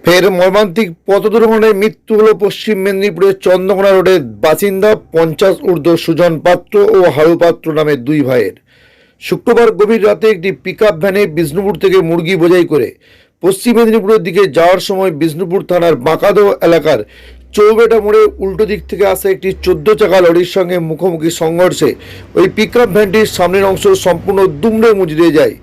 ফের মর্মান্তিক পথ দুর্ঘটনায় মৃত্যু হল পশ্চিম মেদিনীপুরের চন্দ্রকোনা রোডের বাসিন্দা 50 ঊর্ধ্ব সুজন পাত্র ও হারু পাত্র নামে দুই ভাইয়ের। শুক্রবার গভীর রাতে একটি পিকআপ ভ্যানে বিষ্ণুপুর থেকে মুরগি বোঝাই করে পশ্চিম মেদিনীপুরের দিকে যাওয়ার সময় বিষ্ণুপুর থানার বাঁকাদো এলাকার চৌবেটা মোড়ে উল্টো দিক থেকে আসা একটি 14 চাকা লরির সঙ্গে মুখোমুখি সংঘর্ষে ওই পিকআপ ভ্যানটির সামনের অংশ সম্পূর্ণ দুমড়ে মুচড়ে যায়।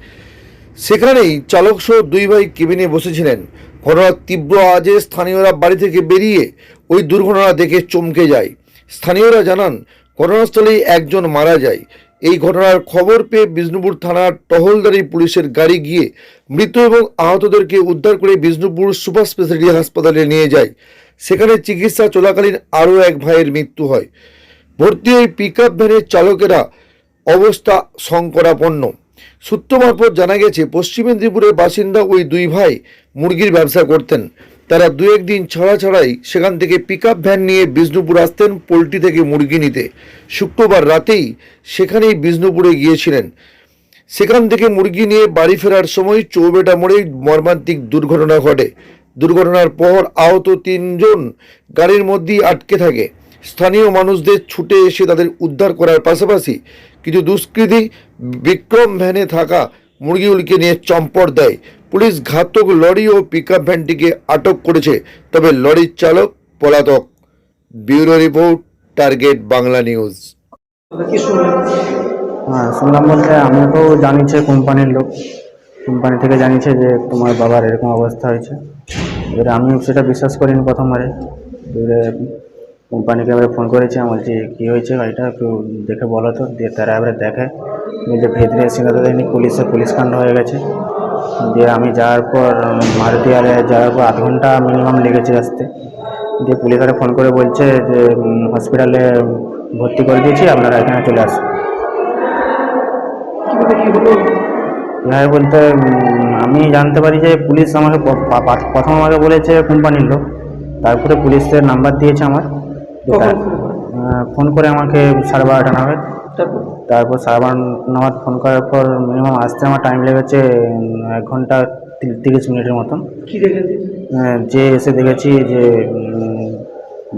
সেখানেই চালক সহ দুই ভাই কেবিনে বসেছিলেন। ঘটনার তীব্র আওয়াজে স্থানীয়রা বাড়ি থেকে বেরিয়ে ওই দুর্ঘটনা দেখে চমকে যায়। স্থানীয়রা জানান ঘটনাস্থলেই একজন মারা যায়। এই ঘটনার খবর পেয়ে বিষ্ণুপুর থানার টহলদারি পুলিশের গাড়ি গিয়ে মৃত এবং আহতদেরকে উদ্ধার করে বিষ্ণুপুর সুপার স্পেশালিটি হাসপাতালে নিয়ে যায়। সেখানে চিকিৎসা চলাকালীন আরও এক ভাইয়ের মৃত্যু হয়। ভর্তি ওই পিকআপ ভ্যানের চালকেরা অবস্থা সংকটাপন্ন। সূত্র মারফত জানা গেছে পশ্চিম মেদিনীপুরের বাসিন্দা ওই দুই ভাই মুরগির ব্যবসা করতেন। তারা দু একদিন ছাড়াই সেখান থেকে পিকআপ ভ্যান নিয়ে বিষ্ণুপুর আসতেন পোল্ট্রি থেকে মুরগি নিতে। শুক্রবার রাতেই সেখানেই বিষ্ণুপুরে গিয়েছিলেন। সেখান থেকে মুরগি নিয়ে বাড়ি ফেরার সময় চৌবেটা মোড়ে মর্মান্তিক দুর্ঘটনা ঘটে। দুর্ঘটনার পর আহত 3 জন গাড়ির মধ্যেই আটকে থাকে। স্থানীয় মানুষদের ছুটে এসে তাদের উদ্ধার করার পাশাপাশি কিছু দুষ্কৃতী বিক্রম ভ্যানে থাকা মুরগিগুলিকে নিয়ে চম্পট দেয়। পুলিশ ঘাতক লরি ও পিকআপ ভ্যানটিকে আটক করেছে, তবে লরির চালক পলাতক। Bureau report, target Bangla news. হ্যাঁ, শুনলাম বলতে আমি তো জানিয়েছে কোম্পানির লোক, কোম্পানি থেকে জানিয়েছে যে তোমার বাবার এরকম অবস্থা হয়েছে। এবারে আমি সেটা বিশ্বাস করিনি প্রথমবারে। এবারে কোম্পানিকে এবারে ফোন করেছি, আমি বলছি কী হয়েছে গাড়িটা একটু দেখে বলো তো। দিয়ে তারা এবারে দেখে যে ভেতরে সিঙ্গাতে দেয়নি, পুলিশ কাণ্ড হয়ে গেছে। দিয়ে আমি যাওয়ার পর মারুতি আরে যাওয়ার পর 8 ঘন্টা মিনিমাম লেগেছে আসতে। দিয়ে পুলিশে ফোন করে বলছে যে হসপিটালে ভর্তি করে দিয়েছি, আপনারা এখানে চলে আসুন। হ্যাঁ বলতে আমি জানতে পারি যে পুলিশ আমাকে প্রথম আমাকে বলেছে কোম্পানির লোক, তারপরে পুলিশের নাম্বার দিয়েছে আমার। ফোন করে আমাকে 12:30 নাগাদ। তারপর 12:30 নাগাদ ফোন করার পর মিনিমাম আসতে আমার টাইম লেগেছে 1 ঘন্টা 30 মিনিটের মতন। যে এসে দেখেছি যে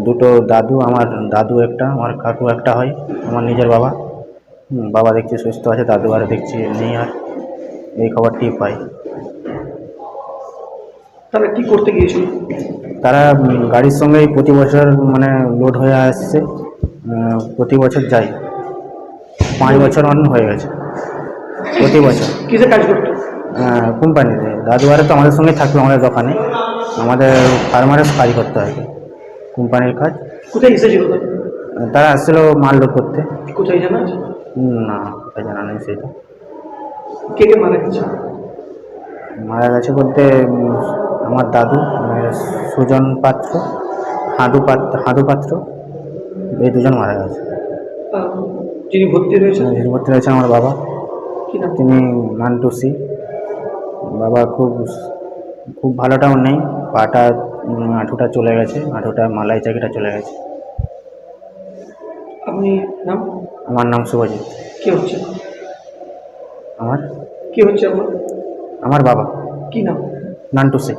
দুটো দাদু, আমার দাদু একটা, আমার কাকু একটা হয়, আমার নিজের বাবা। বাবা দেখছি সুস্থ আছে, দাদু আর দেখছি নেই। আর এই খবরটি পাই। তারা কি করতে গিয়েছিল? তারা গাড়ির সঙ্গেই প্রতি বছর মানে লোড হয়ে আসছে, প্রতি বছর যাই, 5 বছর হয়ে গেছে। প্রতি বছর কিসে কাজ করতো? কোম্পানিতে। দাদু আরে তো আমাদের সঙ্গে থাকতো, আমাদের দোকানে, আমাদের ফার্মারের কাজ করতে হয়, কোম্পানির কাজ। কোথায় এসেছিল? তারা আসছিল মাল লোড করতে। কোথায় জানা আছে? না, কোথায় জানা নেই সেটা। কে কে মারা গেছে? মারা গেছে বলতে আমার দাদু সুজন পাত্র, হাদু পাত্র, এই দুজন মারা গেছে। যিনি ভর্তি রয়েছেন? যিনি ভর্তি রয়েছেন আমার বাবা, তিনি মান্টুসি। বাবা খুব ভালোটাও নেই, পাটা হাঁটুটা চলে গেছে, হাঁটুটা মালাই চাকিটা চলে গেছে। আপনি নাম? আমার নাম শুভজিৎ। কে হচ্ছে? আমার কে হচ্ছে আপনার? আমার বাবা। কি নাম? নান্টুসি।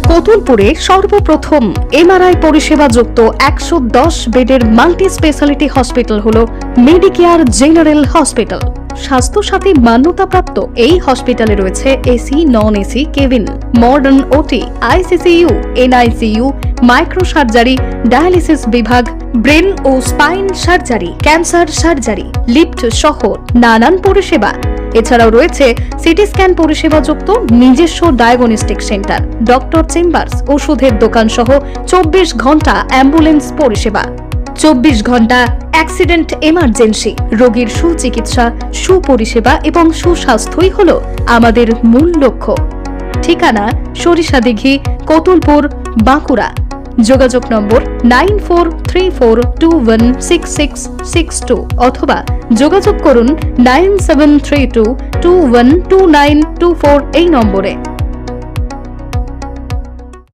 কতুলপুরে সর্বপ্রথম এমআরআই পরিষেবা যুক্ত 110 বেডের মাল্টি স্পেশালিটি হসপিটাল হল মেডিকেয়ার জেনারেল হসপিটাল। স্বাস্থ্যসাথী মান্যতাপ্রাপ্ত এই হসপিটালে রয়েছে AC, non AC cabin, modern OT, ICCU, NICU, micro surgery, dialysis বিভাগ, ব্রেন ও spine surgery, cancer surgery, lift সহ নানান পরিষেবা। এছাড়াও রয়েছে সিটি স্ক্যান পরিষেবা যুক্ত নিজস্ব ডায়াগনস্টিক সেন্টার, ডক্টর চেম্বার্স, ওষুধের দোকান সহ 24 ঘন্টা অ্যাম্বুলেন্স পরিষেবা। 24 ঘন্টা অ্যাক্সিডেন্ট এমার্জেন্সি। রোগীর সুচিকিৎসা, সুপরিষেবা এবং সুস্বাস্থ্যই হল আমাদের মূল লক্ষ্য। ঠিকানা সরিষাদিঘি, কতুলপুর, বাঁকুড়া। যোগাযোগ নম্বর 9434216662 অথবা যোগাযোগ করুন 9732212924 এই নম্বরে।